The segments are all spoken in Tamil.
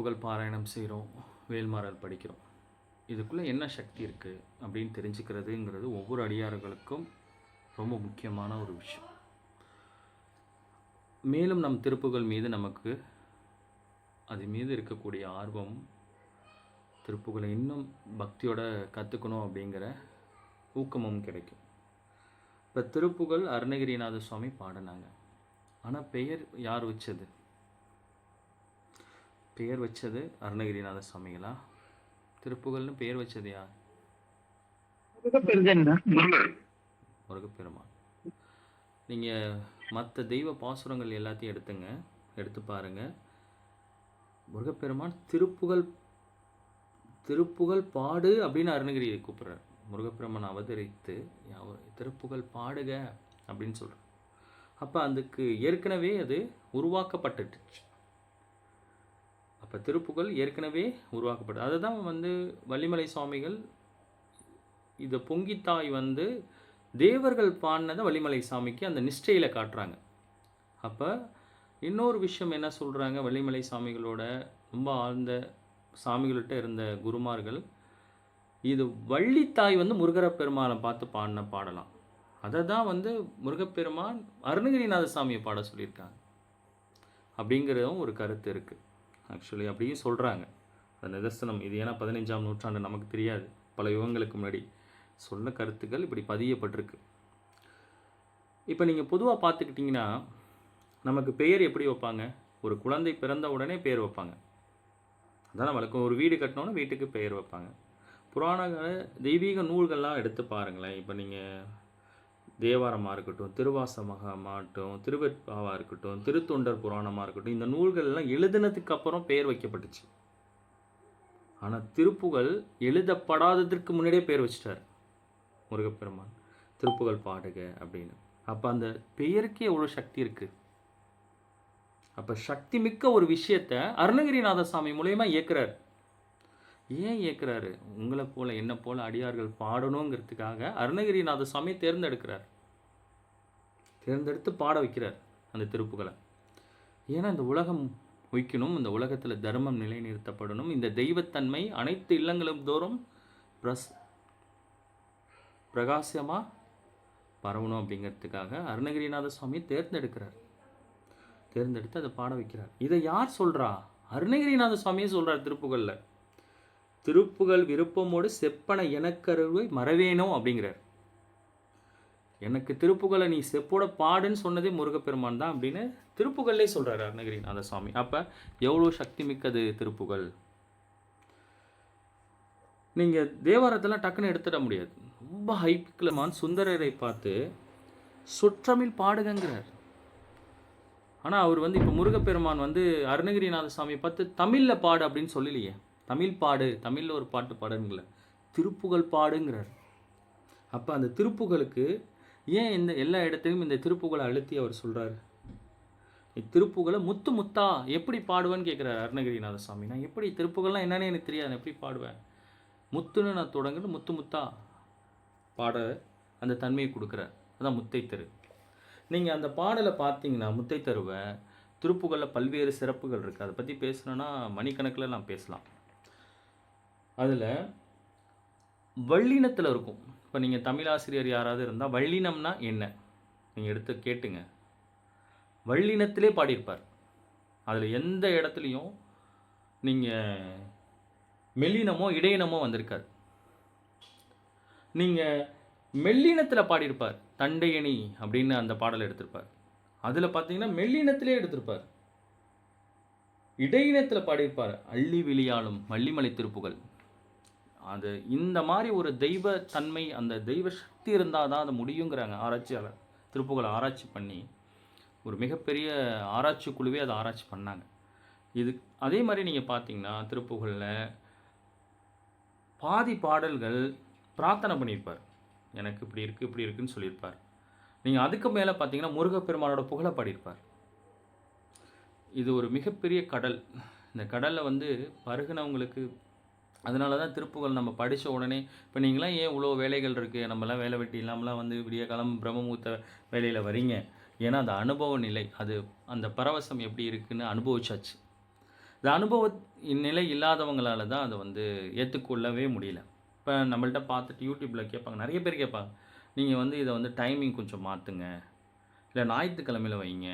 திருப்புகழ் பாராயணம் செய்கிறோம், வேல்மாறல் படிக்கிறோம். இதுக்குள்ளே என்ன சக்தி இருக்குது அப்படின்னு தெரிஞ்சுக்கிறதுங்கிறது ஒவ்வொரு அடியார்களுக்கும் ரொம்ப முக்கியமான ஒரு விஷயம். மேலும் நம் திருப்புகழ் மீது நமக்கு அது மீது இருக்கக்கூடிய ஆர்வம், திருப்புகழை இன்னும் பக்தியோட கற்றுக்கணும் அப்படிங்கிற ஊக்கமும் கிடைக்கும். இப்போ திருப்புகழ் அருணகிரிநாத சுவாமி பாடினாங்க. ஆனால் பெயர் யார் வச்சது? பெயர் வச்சது அருணகிரிநாத சுவாமிகளா? திருப்புகழ்னு பெயர் வச்சது யார்? முருகப்பெருமான். நீங்கள் மற்ற தெய்வ பாசுரங்கள் எல்லாத்தையும் எடுத்து பாருங்கள். முருகப்பெருமான் திருப்புகழ் பாடு அப்படின்னு அருணகிரியை கூப்பிட்றார். முருகப்பெருமான் அவதரித்து திருப்புகழ் பாடுக அப்படின்னு சொல்கிறார். அப்போ அதுக்கு ஏற்கனவே அது உருவாக்கப்பட்டுச்சு. அப்போ திருப்புகழ் ஏற்கனவே உருவாக்கப்பட்டது. அதுதான் வள்ளிமலை சுவாமிகள் இதை பொங்கித்தாய் தேவர்கள் பாடினதை வள்ளிமலை சாமிக்கு அந்த நிஷ்டையில் காட்டுறாங்க. அப்போ இன்னொரு விஷயம் என்ன சொல்கிறாங்க, வள்ளிமலை சாமிகளோட ரொம்ப ஆழ்ந்த சாமிகள்கிட்ட இருந்த குருமார்கள், இது வள்ளித்தாய் முருகப்பெருமானை பார்த்து பாடின பாடலாம். அதை தான் முருகப்பெருமான் அருணகிரிநாத சாமியை பாட சொல்லியிருக்காங்க அப்படிங்கிறதும் ஒரு கருத்து இருக்குது. ஆக்சுவலி அப்படியும் சொல்கிறாங்க. அந்த நிதர்சனம் இது. ஏன்னா 15ஆம் நூற்றாண்டு, நமக்கு தெரியாது, பல யுகங்களுக்கு முன்னாடி சொன்ன கருத்துக்கள் இப்படி பதியப்பட்டிருக்கு. இப்போ நீங்கள் பொதுவாக பார்த்துக்கிட்டிங்கன்னா நமக்கு பெயர் எப்படி வைப்பாங்க? ஒரு குழந்தை பிறந்த உடனே பெயர் வைப்பாங்க. அதான் வழக்கம். ஒரு வீடு கட்டினோன்னா வீட்டுக்கு பெயர் வைப்பாங்க. புராணங்களை தெய்வீக நூல்கள்லாம் எடுத்து பாருங்களேன். இப்போ நீங்கள் தேவாரமாக இருக்கட்டும், திருவாசகமாகட்டும், திருவெட்பாவாக இருக்கட்டும், திருத்தொண்டர் புராணமாக இருக்கட்டும், இந்த நூல்கள்லாம் எழுதினதுக்கு அப்புறம் பெயர் வைக்கப்பட்டுச்சு. ஆனால் திருப்புகழ் எழுதப்படாததற்கு முன்னாடியே பெயர் வச்சிட்டார் முருகப்பெருமான். திருப்புகழ் பாடுக அப்படின்னு. அப்போ அந்த பெயருக்கே எவ்வளோ சக்தி இருக்குது. அப்போ சக்தி மிக்க ஒரு விஷயத்த அருணகிரிநாத சாமி மூலயமா இயக்குறார். ஏன் இயக்குறாரு? உங்களை போல என்ன போல அடியார்கள் பாடணுங்கிறதுக்காக அருணகிரிநாத சாமி தேர்ந்தெடுத்து பாட வைக்கிறார் அந்த திருப்புகளை. ஏன்னா இந்த உலகம் வைக்கணும், இந்த உலகத்தில் தர்மம் நிலைநிறுத்தப்படணும், இந்த தெய்வத்தன்மை அனைத்து இல்லங்களும் தோறும் பிரகாசமாக பரவணும் அப்படிங்கிறதுக்காக அருணகிரிநாத சுவாமி தேர்ந்தெடுத்து அதை பாட வைக்கிறார். இதை யார் சொல்கிறா? அருணகிரிநாத சுவாமியே சொல்கிறார் திருப்புகழில். திருப்புகழ் விருப்பமோடு செப்பன எனக்கருவை மறவேனோ அப்படிங்கிறார். எனக்கு திருப்புகழை நீ செப்போட பாடுன்னு சொன்னதே முருகப்பெருமான் தான் அப்படின்னு திருப்புகள்லே சொல்கிறார் அருணகிரிநாத சுவாமி. அப்போ எவ்வளோ சக்தி மிக்கது திருப்புகழ். நீங்கள் தேவாரத்தெல்லாம் டக்குன்னு எடுத்துட முடியாது. ரொம்ப ஹைப்பிக்கலமான சுந்தரரை பார்த்து சொற்றமிழ் பாடுகிறார். ஆனால் அவர் இப்போ முருகப்பெருமான் அருணகிரிநாத சாமியை பார்த்து தமிழில் பாடு அப்படின்னு சொல்லலையே. தமிழ் பாடு, தமிழில் ஒரு பாட்டு பாடுங்கள, திருப்புகழ் பாடுங்கிறார். அப்போ அந்த திருப்புகழுக்கு ஏன் எல்லா இடத்துலையும் இந்த திருப்புகழை அழுத்தி அவர் சொல்கிறார்? திருப்புகழை முத்து முத்தா எப்படி பாடுவேன்னு கேட்குறாரு அருணகிரிநாத சாமி. நான் எப்படி திருப்புகழ்லாம் என்னன்னு எனக்கு தெரியாது, நான் எப்படி பாடுவேன்? முத்துன்னு நான் தொடங்குன்னு முத்து முத்தா பாட அந்த தன்மையை கொடுக்குறார். அதான் முத்தை தரு. நீங்கள் அந்த பாடலை பார்த்தீங்கன்னா முத்தை தருவை திருப்புகழில் பல்வேறு சிறப்புகள் இருக்குது. அதை பற்றி பேசணுன்னா மணிக்கணக்கில் நான் பேசலாம். அதில் வள்ளினத்தில் இருக்கும். இப்போ நீங்கள் தமிழாசிரியர் யாராவது இருந்தால் வள்ளினம்னா என்ன நீங்கள் எடுத்து கேட்டுங்க. வள்ளினத்திலே பாடியிருப்பார். அதில் எந்த இடத்துலையும் நீங்கள் மெல்லினமோ இடையினமோ வந்திருக்கார். நீங்கள் மெல்லினத்தில் பாடியிருப்பார். தண்டையணி அப்படின்னு அந்த பாடலை எடுத்திருப்பார். அதில் பார்த்தீங்கன்னா மெல்லினத்திலே எடுத்திருப்பார். இடையினத்தில் பாடியிருப்பார். அள்ளி விழியாலும் வள்ளிமலை திருப்புகழ். அது இந்த மாதிரி ஒரு தெய்வ தன்மை, அந்த தெய்வ சக்தி இருந்தால் தான் அது முடியுங்கிறாங்க ஆராய்ச்சியாளர். திருப்புகழை ஆராய்ச்சி பண்ணி ஒரு மிகப்பெரிய ஆராய்ச்சி குழுவே அதை ஆராய்ச்சி பண்ணாங்க. இது அதே மாதிரி நீங்கள் பார்த்தீங்கன்னா திருப்புகழில் பாதி பாடல்கள் பிரார்த்தனை பண்ணியிருப்பார். எனக்கு இப்படி இருக்குன்னு சொல்லியிருப்பார். நீங்கள் அதுக்கு மேலே பார்த்தீங்கன்னா முருகப்பெருமானோட புகழை பாடியிருப்பார். இது ஒரு மிகப்பெரிய கடல். இந்த கடலில் பருகினவங்களுக்கு, அதனால தான் திருப்புகழ் நம்ம படித்த உடனே, இப்போ நீங்களாம் ஏன் இவ்வளோ வேலைகள் இருக்குது, நம்மளாம் வேலை வெட்டி இல்லாமலாம் விடிய காலம் பிரம்மமுகூர்த்த வேலையில் வரீங்க? ஏன்னா அந்த அனுபவ நிலை, அது அந்த பரவசம் எப்படி இருக்குதுன்னு அனுபவிச்சாச்சு. இது அனுபவ நிலை இல்லாதவங்களால தான் அதை வந்து ஏற்றுக்கொள்ளவே முடியல. இப்போ நம்மள்ட்ட பார்த்துட்டு யூடியூப்பில் கேட்பாங்க, நிறைய பேர் கேட்பாங்க, நீங்கள் வந்து இதை வந்து டைமிங் கொஞ்சம் மாற்றுங்க, இல்லை ஞாயிற்றுக்கிழமையில் வைங்க,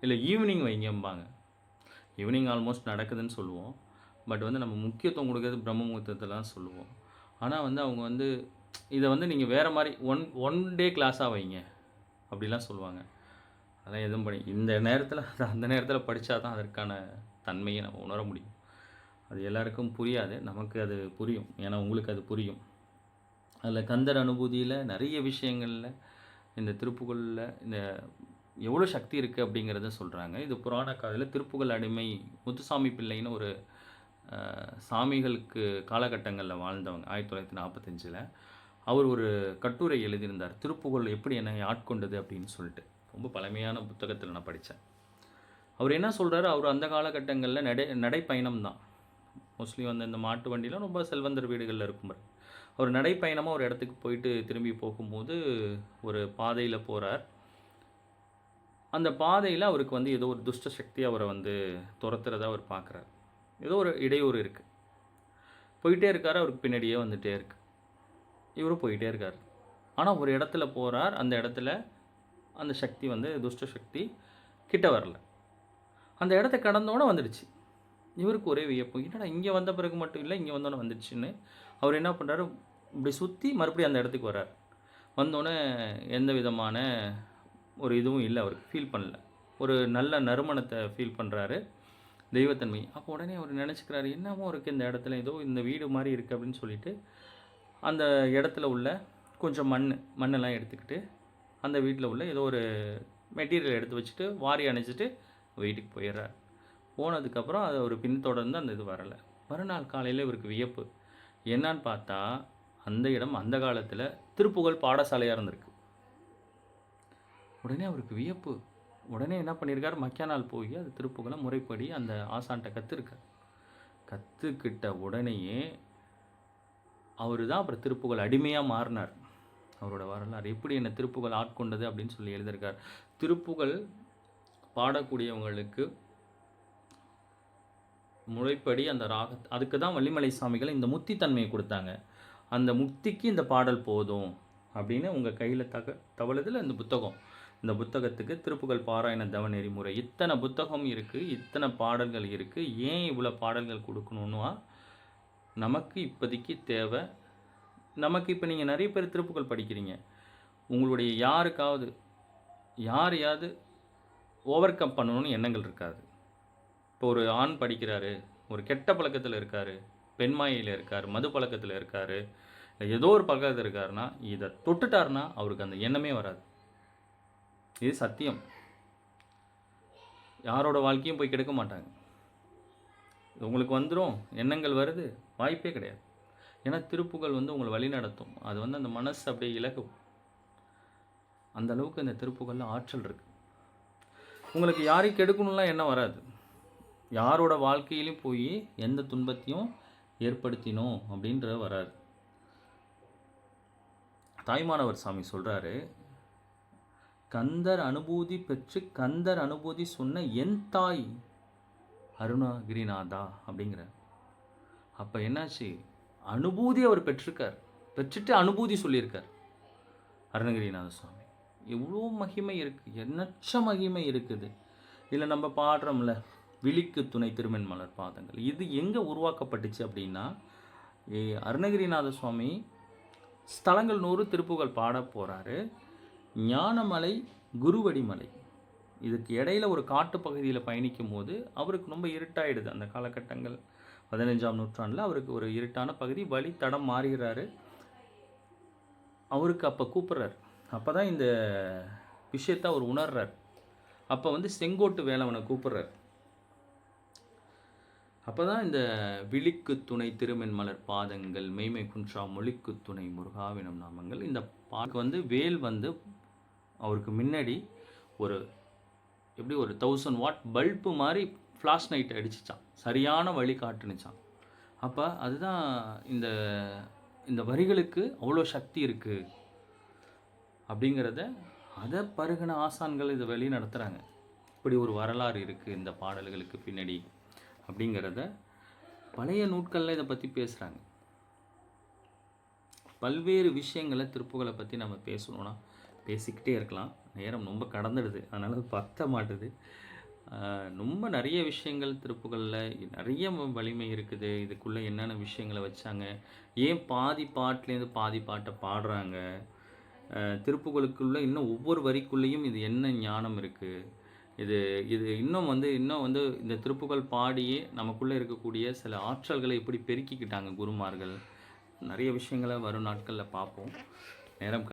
இல்லை ஈவினிங் வைங்கம்பாங்க. ஈவினிங் ஆல்மோஸ்ட் நடக்குதுன்னு சொல்லுவோம். பட் வந்து நம்ம முக்கியத்துவம் கொடுக்கறது பிரம்ம முகூர்த்தத்தில் தான் சொல்லுவோம். ஆனால் வந்து அவங்க வந்து இதை வந்து நீங்கள் வேறு மாதிரி ஒன் டே கிளாஸாக வைங்க அப்படிலாம் சொல்லுவாங்க. அதெல்லாம் எதுவும் இந்த நேரத்தில் அந்த நேரத்தில் படித்தா தான் அதற்கான தன்மையை நம்ம உணர முடியும். அது எல்லாருக்கும் புரியாது, நமக்கு அது புரியும். ஏன்னா உங்களுக்கு அது புரியும். அதில் கந்தர் அனுபூதியில் நிறைய விஷயங்களில் இந்த திருப்புகழில் இந்த எவ்வளோ சக்தி இருக்குது அப்படிங்கிறத சொல்கிறாங்க. இது புராண காதையில் திருப்புகழ் அடிமை முத்துசாமி பிள்ளைன்னு ஒரு சாமிகளுக்கு காலகட்டங்களில் வாழ்ந்தவங்க 1945 அவர் ஒரு கட்டுரை எழுதியிருந்தார், திருப்புகழ் எப்படி என்னை ஆட்கொண்டது அப்படின்னு சொல்லிட்டு. ரொம்ப பழமையான புத்தகத்தில் நான் படித்தேன். அவர் என்ன சொல்கிறாரு, அவர் அந்த காலகட்டங்களில் நடைப்பயணம் தான் மோஸ்ட்லி வந்து இந்த மாட்டு வண்டிலாம் ரொம்ப செல்வந்தர் வீடுகளில் இருக்கும். அவர் நடைப்பயணமாக ஒரு இடத்துக்கு போயிட்டு திரும்பி போகும்போது ஒரு பாதையில் போகிறார். அந்த பாதையில் அவருக்கு வந்து ஏதோ ஒரு துஷ்ட சக்தி அவரை வந்து துரத்துறதா அவர் பார்க்குறார். ஏதோ ஒரு இடையூறு இருக்குது. போயிட்டே இருக்கார், அவருக்கு பின்னாடியே வந்துகிட்டே இருக்கு. இவரும் போயிட்டே இருக்கார். ஆனால் ஒரு இடத்துல போகிறார், அந்த இடத்துல அந்த சக்தி வந்து துஷ்ட சக்தி கிட்ட வரல. அந்த இடத்த கடந்தோன்னே வந்துடுச்சு. இவருக்கு ஒரே வியப்பு, என்னடா இங்கே வந்த பிறகு மட்டும் இல்லை, இங்கே வந்தோன்னே வந்துடுச்சுன்னு. அவர் என்ன பண்ணுறாரு, இப்படி சுற்றி மறுபடியும் அந்த இடத்துக்கு வர்றார். வந்தோடனே எந்த விதமான ஒரு இதுவும் இல்லை, அவருக்கு ஃபீல் பண்ணல. ஒரு நல்ல நறுமணத்தை ஃபீல் பண்ணுறாரு, தெய்வத்தன்மை. அப்போ உடனே அவர் நினச்சிக்கிறாரு, என்னமோ இருக்குது இந்த இடத்துல, ஏதோ இந்த வீடு மாதிரி இருக்குது அப்படின்னு சொல்லிட்டு அந்த இடத்துல உள்ள கொஞ்சம் மண்ணெல்லாம் எடுத்துக்கிட்டு அந்த வீட்டில் உள்ள ஏதோ ஒரு மெட்டீரியல் எடுத்து வச்சுட்டு வாரி அணைச்சிட்டு வீட்டுக்கு போயிடுறார். போனதுக்கப்புறம் அதை ஒரு பின்தொடர்ந்து அந்த இது வரலை. மறுநாள் காலையில் இவருக்கு வியப்பு. என்னான்னு பார்த்தா அந்த இடம் அந்த காலத்தில் திருப்புகழ் பாடசாலையாக இருந்திருக்கு. உடனே அவருக்கு வியப்பு. உடனே என்ன பண்ணியிருக்காரு, மக்கிய நாள் போய் அது திருப்புகழை முறைப்படி அந்த ஆசான்கிட்ட கற்றுருக்கார். கற்றுக்கிட்ட உடனேயே அவர் தான் அப்புறம் திருப்புகழ் அடிமையாக மாறினார். அவரோட வரலாறு எப்படி என்ன திருப்புகழ் ஆட்கொண்டது அப்படின்னு சொல்லி எழுதியிருக்கார். திருப்புகழ் பாடக்கூடியவங்களுக்கு முறைப்படி அந்த அதுக்கு தான் வள்ளிமலை சாமிகள் இந்த முக்தி தன்மையை கொடுத்தாங்க. அந்த முக்திக்கு இந்த பாடல் போதும் அப்படின்னு உங்கள் கையில் தவழுதில் இந்த புத்தகம். இந்த புத்தகத்துக்கு திருப்புகழ் பாராயண தவ நெறிமுறை இத்தனை புத்தகம் இருக்குது, இத்தனை பாடல்கள் இருக்குது. ஏன் இவ்வளோ பாடல்கள் கொடுக்கணுன்னா நமக்கு இப்போதைக்கு தேவை. நமக்கு இப்போ நீங்கள் நிறைய பேர் திருப்புகழ் படிக்கிறீங்க, உங்களுடைய யாரையாவது ஓவர் கம் பண்ணணும்னு எண்ணங்கள் இருக்காது. இப்போ ஒரு ஆண் படிக்கிறாரு, ஒரு கெட்ட பழக்கத்தில் இருக்கார், பெண்மாயில் இருக்கார், மது பழக்கத்தில் இருக்கார், ஏதோ ஒரு பழக்கத்தில் இருக்காருன்னா இதை தொட்டுட்டாருன்னா அவருக்கு அந்த எண்ணமே வராது. இது சத்தியம். யாரோட வாழ்க்கையும் போய் கெடுக்க மாட்டாங்க. உங்களுக்கு வந்துடும், எண்ணங்கள் வருது, வாய்ப்பே கிடையாது. ஏன்னா திருப்புகழ் வந்து உங்களை வழி நடத்தும். அது வந்து அந்த மனசு அப்படியே இலகும். அந்த அளவுக்கு இந்த திருப்புகழில் ஆற்றல் இருக்குது. உங்களுக்கு யாரையும் கெடுக்கணும்லாம் எண்ணம் வராது. யாரோட வாழ்க்கையிலையும் போய் எந்த துன்பத்தையும் ஏற்படுத்தினோம் அப்படின்ற வராது. தாய்மானவர் சாமி சொல்கிறாரு, கந்தர் அனுபூதி பெற்று கந்தர் அனுபூதி சொன்ன என் தாய் அருணகிரிநாதா அப்படிங்கிற. அப்போ என்னாச்சு, அனுபூதி அவர் பெற்றுட்டு அனுபூதி சொல்லியிருக்கார் அருணகிரிநாத சுவாமி. எவ்வளோ மகிமை இருக்குது, எண்ணற்ற மகிமை இருக்குது. இதில் நம்ம பாடுறோம்ல, விழிக்கு துணை திருமென் மலர் பாதங்கள். இது எங்கே உருவாக்கப்பட்டுச்சு அப்படின்னா, அருணகிரிநாத சுவாமி ஸ்தலங்கள் 100 திருப்புகழ் பாட போகிறாரு. ஞானமலை குருவடிமலை இதுக்கு இடையில் ஒரு காட்டு பகுதியில் பயணிக்கும் போது அவருக்கு ரொம்ப இருட்டாயிடுது. அந்த காலகட்டங்கள் 15ஆம் நூற்றாண்டில் அவருக்கு ஒரு இருட்டான பகுதி, வழி தடம் மாறுகிறாரு. அவருக்கு அப்போ கூப்பிட்றார். அப்போ தான் இந்த விஷயத்தை அவர் உணர்றார். அப்போ வந்து செங்கோட்டு வேலவனை கூப்பிட்றார். அப்போ தான் இந்த விழிக்கு துணை திருமென் மலர் பாதங்கள் மெய்மை குன்றா மொழிக்கு துணை முருகாவினம் நாமங்கள். இந்த பாக்கு வந்து வேல் வந்து அவருக்கு முன்னாடி ஒரு எப்படி ஒரு 1000 வாட் பல்பு மாதிரி ஃப்ளாஷ் லைட் அடிச்சிச்சான், சரியான வழி காட்டுனுச்சான். அப்போ அதுதான் இந்த இந்த வரிகளுக்கு அவ்வளோ சக்தி இருக்குது அப்படிங்கிறத அதை பருகின ஆசான்கள் இதை வெளி நடத்துகிறாங்க. இப்படி ஒரு வரலாறு இருக்குது இந்த பாடல்களுக்கு பின்னாடி அப்படிங்கிறத பழைய நூட்களில் இதை பற்றி பேசுகிறாங்க. பல்வேறு விஷயங்களை திருப்புகளை பற்றி நம்ம பேசணுன்னா பேசிக்கிட்டே இருக்கலாம். நேரம் ரொம்ப கடந்துடுது, அதனால் பத்த மாட்டுது. ரொம்ப நிறைய விஷயங்கள் திருப்புகளில் நிறைய வலிமை இருக்குது. இதுக்குள்ளே என்னென்ன விஷயங்களை வச்சாங்க, ஏன் பாதி பாட்டிலேருந்து பாதி பாட்டை பாடுறாங்க, திருப்புகளுக்குள்ளே இன்னும் ஒவ்வொரு வரிக்குள்ளேயும் இது என்ன ஞானம் இருக்குது, இது இது இன்னும் வந்து இந்த திருப்புகள் பாடியே நமக்குள்ளே இருக்கக்கூடிய சில ஆற்றல்களை எப்படி பெருக்கிக்கிட்டாங்க குருமார்கள். நிறைய விஷயங்களை வரும் நாட்களில் பார்ப்போம். நேரம்